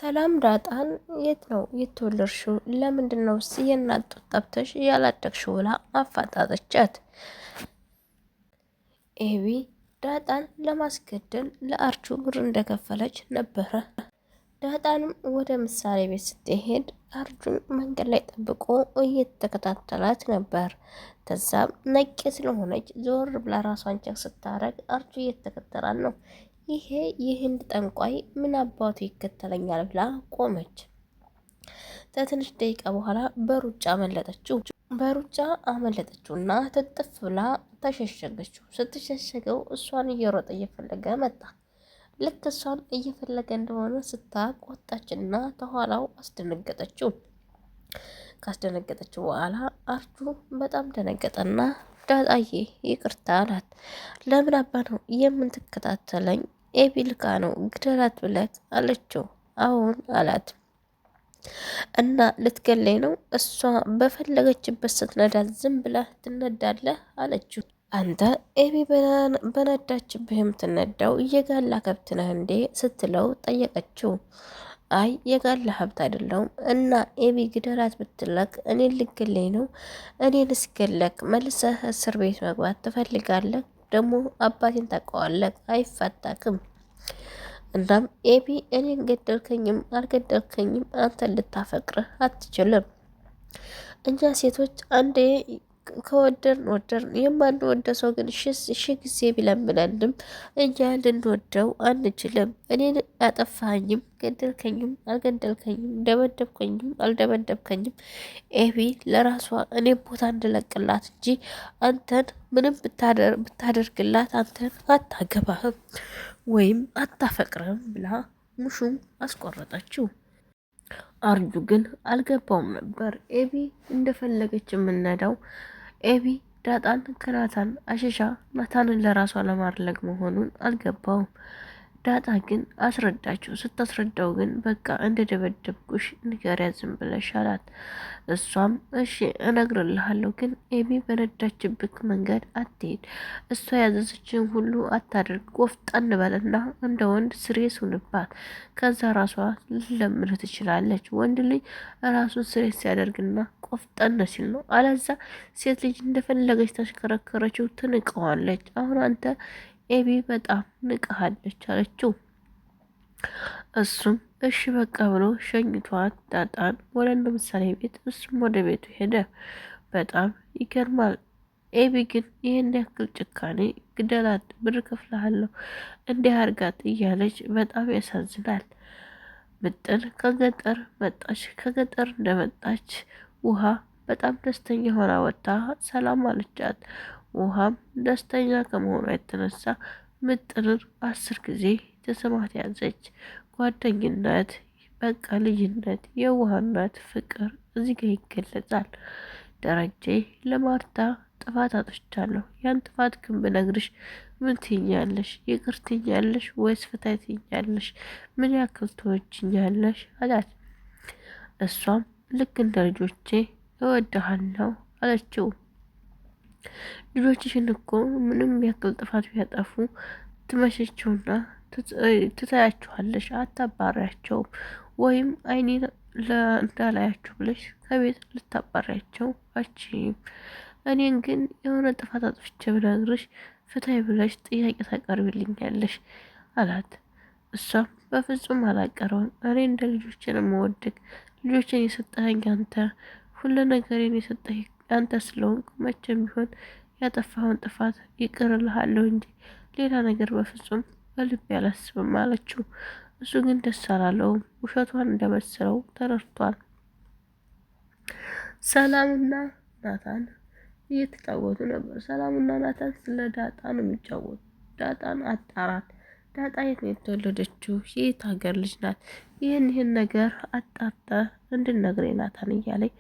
ሰላም ዳጣን የት ነው የተወለድሽው? ለምንድነውስ የእናት ጡት ጠብተሽ ያላደግሽው? ብላ አፋጣጠቻት። ኤቢ ዳጣን ለማስገደል ለአርቹ ብር እንደከፈለች ነበረ። ዳጣንም ወደ ምሳሌ ቤት ስትሄድ አርጁን መንገድ ላይ ጠብቆ እየተከታተላት ነበር። ከዛም ነቄ ስለሆነች ዞር ብላ ራሷን ቸክ ስታረግ አርጁ እየተከተላት ነው። ይሄ የህንድ ጠንቋይ ምን አባቱ ይከተለኛል ብላ ቆመች። ከትንሽ ደቂቃ በኋላ በሩጫ አመለጠችውና ትጥፍ ብላ ተሸሸገችው። ስትሸሸገው እሷን እየሮጠ እየፈለገ መጣ። ልክ እሷን እየፈለገ እንደሆነ ስታውቅ ወጣችና ተኋላው አስደነገጠችው። ካስደነገጠችው በኋላ አርጁ በጣም ደነገጠና ዳጣዬ ይቅርታ አላት። ለምን አባ ነው የምትከታተለኝ? ኤቢ ልካ ነው ግደላት ብለህ አለችው። አሁን አላት። እና ልትገለኝ ነው? እሷ በፈለገችበት ስትነዳት ዝም ብለህ ትነዳለህ አለችው። አንተ ኤቢ በነዳችብህ የምትነዳው የጋላ ከብት ነህ እንዴ ስትለው ጠየቀችው። አይ የጋላ ሀብት አይደለሁም። እና ኤቢ ግደላት ብትለክ እኔን ልገለኝ ነው? እኔን እስገለክ መልሰህ እስር ቤት መግባት ትፈልጋለህ? ደግሞ አባቴን ታውቀዋለህ፣ አይፋታክም። እናም ኤቢ እኔን ገደልከኝም አልገደልከኝም አንተን ልታፈቅርህ አትችልም። እኛ ሴቶች አንዴ ከወደድን የማንወደ ሰው ግን ሺ ጊዜ ቢለምነንም እኛ ልንወደው አንችልም። እኔን አጠፋኸኝም ገደልከኝም አልገደልከኝም ደበደብከኝም አልደበደብከኝም ኤቢ ለራሷ እኔ ቦታ እንድለቅላት እንጂ አንተን ምንም ብታደርግላት አንተን አታገባህም ወይም አታፈቅርም ብላ ሙሹም አስቆረጠችው። አርጁ ግን አልገባውም ነበር ኤቢ እንደፈለገች የምነዳው ኤቢ ዳጣን ከናታን አሸሻ ናታንን ለራሷ ለማድረግ መሆኑን አልገባውም። ዳጣ ግን አስረዳችው። ስታስረዳው ግን በቃ እንደ ደበደብኩሽ ንገሪያት ዝም ብለሽ አላት። እሷም እሺ እነግርልሃለሁ፣ ግን ኤቢ በነዳችብክ መንገድ አትሄድ፣ እሷ ያዘዘችን ሁሉ አታደርግ፣ ቆፍጠን በልና እንደ ወንድ ስሬስ ሁንባት፣ ከዛ ራሷ ልለምንህ ትችላለች። ወንድ ልጅ ራሱን ስሬስ ሲያደርግና ቆፍጠን ሲል ነው። አለዛ ሴት ልጅ እንደፈለገች ተሽከረከረችው ትንቀዋለች። አሁን አንተ ኤቢ በጣም ንቀሃለች አለችው። እሱም እሺ በቃ ብሎ ሸኝቷት ዳጣን ወደ ምሳሌ ቤት እሱም ወደ ቤቱ ሄደ። በጣም ይገርማል። ኤቢ ግን ይህን ያክል ጭካኔ ግደላት፣ ብር ከፍልሃለሁ፣ እንዲህ አርጋት እያለች በጣም ያሳዝናል። ምጥን ከገጠር መጣች። ከገጠር እንደመጣች ውሃ በጣም ደስተኛ ሆና ወጣ ሰላም አለቻት። ውሃም ደስተኛ ከመሆኗ የተነሳ ምጥንን 10 ጊዜ ተሰማት ያዘች። ጓደኝነት፣ በቃ ልጅነት፣ የዋህነት፣ ፍቅር እዚህ ጋር ይገለጻል። ደረጀ ለማርታ ጥፋት አጥፍቻለሁ፣ ያን ጥፋት ግን ብነግርሽ ምን ትይኛለሽ? ይቅር ትይኛለሽ ወይስ ፍታይ ትይኛለሽ? ምን ያክል ትወጂኛለሽ አላት። እሷም ልክ እንደ ልጆቼ እወድሃለሁ አለችው። ልጆችሽን እኮ ምንም ያክል ጥፋት ቢያጠፉ ትመሸቸውና ትታያቸዋለሽ፣ አታባሪያቸውም። ወይም አይኔን እንዳላያቸው ብለሽ ከቤት ልታባሪያቸው አችም። እኔን ግን የሆነ ጥፋት አጥፍቼ ብነግርሽ ፍታይ ብለሽ ጥያቄ ታቀርብልኛለሽ አላት። እሷም በፍጹም አላቀረውም፣ እኔ እንደ ልጆችን የምወድግ ልጆችን የሰጠኸኝ አንተ፣ ሁሉ ነገሬን የሰጠኸኝ አንተ ስለሆንክ መቼም ቢሆን ያጠፋውን ጥፋት ይቅር እልሃለሁ እንጂ ሌላ ነገር በፍጹም በልቤ አላስብም አለችው። እሱ ግን ደስ አላለውም። ውሸቷን እንደመሰለው ተረድቷል። ሰላምና ናታን እየተጫወቱ ነበር። ሰላምና ናታን ስለ ዳጣ ነው የሚጫወቱ። ዳጣን አጣራት። ዳጣ የት ነው የተወለደችው? የት ሀገር ልጅ ናት? ይህን ነገር አጣርተ እንድነግረኝ ናታን እያለኝ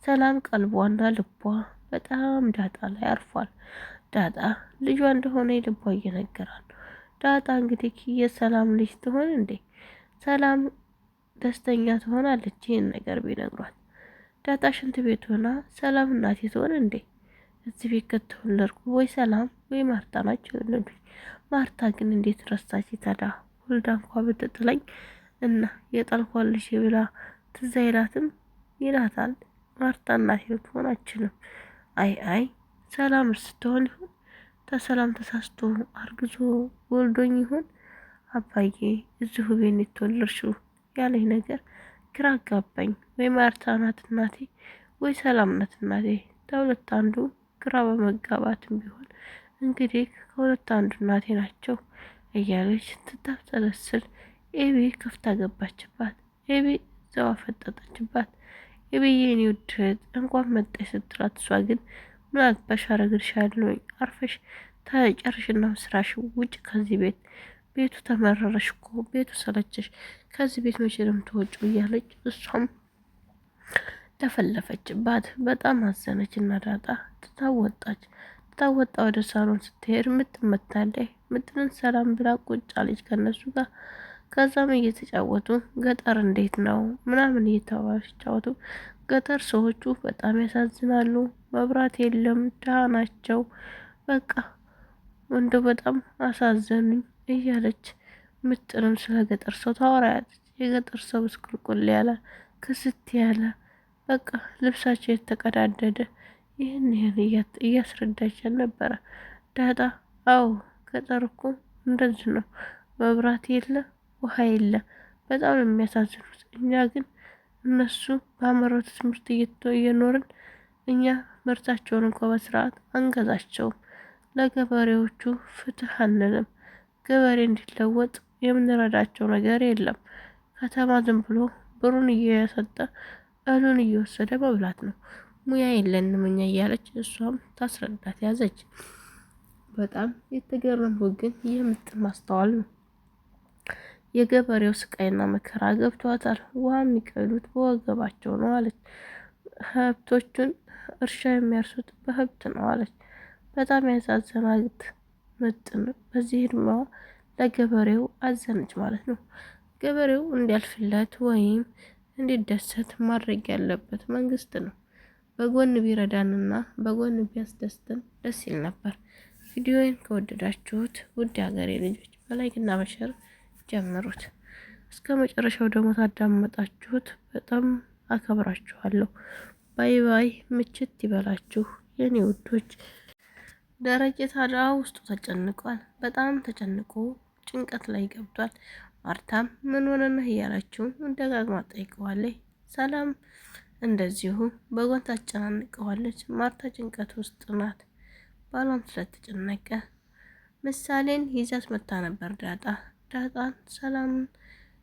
ሰላም ቀልቧና ልቧ በጣም ዳጣ ላይ አርፏል። ዳጣ ልጇ እንደሆነ ልቧ እየነገራል። ዳጣ እንግዲህ የሰላም ልጅ ትሆን እንዴ? ሰላም ደስተኛ ትሆናለች ይህን ነገር ቢነግሯት። ዳጣ ሽንት ቤት ሆና ሰላም እናቴ ትሆን እንዴ? እዚህ ቤት ከተወለድኩ ወይ ሰላም ወይ ማርታ ናቸው የወለዱኝ። ማርታ ግን እንዴት ረሳች? ታዲያ ወልዳ እንኳ ብትጥለኝ እና የጣልኳልሽ ብላ ትዝ አይላትም ይላታል። ማርታ እናቴ ልትሆን አችልም። አይ ሰላም ስትሆን ይሁን ተሰላም ተሳስቶ አርግዞ ወልዶኝ ይሁን አባዬ እዚሁ ቤት የተወለድሽው ያለኝ ነገር ግራ አጋባኝ። ወይ ማርታ ናት እናቴ ወይ ሰላም ናት እናቴ። ከሁለት አንዱ ግራ በመጋባትም ቢሆን እንግዲህ ከሁለት አንዱ እናቴ ናቸው እያለች ትታብሰለስል ኤቢ ከፍታ ገባችባት። ኤቢ እዛው አፈጠጠችባት። ኤቢዬ የኔ ውድ እህት እንኳን መጣሽ ስትላት፣ እሷ ግን ምን አግባሽ አረግልሻለሁኝ አርፈሽ ተጨርሽና ስራሽ ውጭ ከዚህ ቤት ቤቱ ተመረረሽ እኮ ቤቱ ሰለቸሽ ከዚህ ቤት መቼ ነው የምትወጪው እያለች እሷም ተፈለፈችባት። በጣም አዘነች እና ዳጣ ትታወጣች። ትታወጣ ወደ ሳሎን ስትሄድ ምትመታለች። ምጥንን ሰላም ብላ ቁጭ አለች ከነሱ ጋር። ከዛም እየተጫወቱ ገጠር እንዴት ነው ምናምን እየተባሉ ሲጫወቱ ገጠር ሰዎቹ በጣም ያሳዝናሉ። መብራት የለም፣ ድሃ ናቸው። በቃ ወንዶ በጣም አሳዘኑኝ እያለች ምጥንም ስለ ገጠር ሰው ታወራያለች። የገጠር ሰው ብስቁልቁል ያለ ክስት ያለ በቃ ልብሳቸው የተቀዳደደ ይህን እያስረዳችን ነበረ ዳጣ። አዎ ገጠር እኮ እንደዚህ ነው። መብራት የለ፣ ውሃ የለ። በጣም ነው የሚያሳዝኑት። እኛ ግን እነሱ በአመረቱ ትምህርት እየኖርን እኛ ምርታቸውን እንኳ በስርዓት አንገዛቸውም። ለገበሬዎቹ ፍትህ አንልም። ገበሬ እንዲለወጥ የምንረዳቸው ነገር የለም። ከተማ ዝም ብሎ ብሩን እየሰጠ እህሉን እየወሰደ መብላት ነው። ሙያ የለንም እኛ እያለች እሷም ታስረዳት ያዘች። በጣም የተገረምኩት ግን የምጥን ማስተዋል ነው። የገበሬው ስቃይና መከራ ገብቷታል። ውሃ የሚቀዱት በወገባቸው ነው አለች። ሀብቶቹን እርሻ የሚያርሱት በሀብት ነው አለች። በጣም ያሳዘናት ምጥን በዚህ እድሜዋ ለገበሬው አዘነች ማለት ነው። ገበሬው እንዲያልፍለት ወይም እንዲደሰት ማድረግ ያለበት መንግስት ነው። በጎን ቢረዳንና በጎን ቢያስደስተን ደስ ይል ነበር። ቪዲዮውን ከወደዳችሁት ውድ ሀገሬ ልጆች በላይክና በሸር ጀምሩት። እስከ መጨረሻው ደግሞ ታዳመጣችሁት በጣም አከብራችኋለሁ። ባይ ባይ። ምችት ይበላችሁ የኔ ውዶች። ደረጀ ታዲያ ውስጡ ተጨንቋል። በጣም ተጨንቆ ጭንቀት ላይ ገብቷል። ማርታም ምን ሆነህ እያለችው ደጋግማ ጠይቀዋለች። ሰላም እንደዚሁ በጎን ታጨናንቀዋለች። ማርታ ጭንቀት ውስጥ ናት። ባሏም ስለተጨነቀ ምሳሌን ይዛት መታ ነበር ዳጣን ሰላምን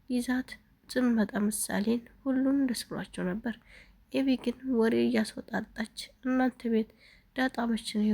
ይዛት ስትመጣ ምሳሌን ሁሉም ደስ ብሏቸው ነበር። ኤቢ ግን ወሬ እያስወጣጣች እናንተ ቤት ዳጣ መች ነው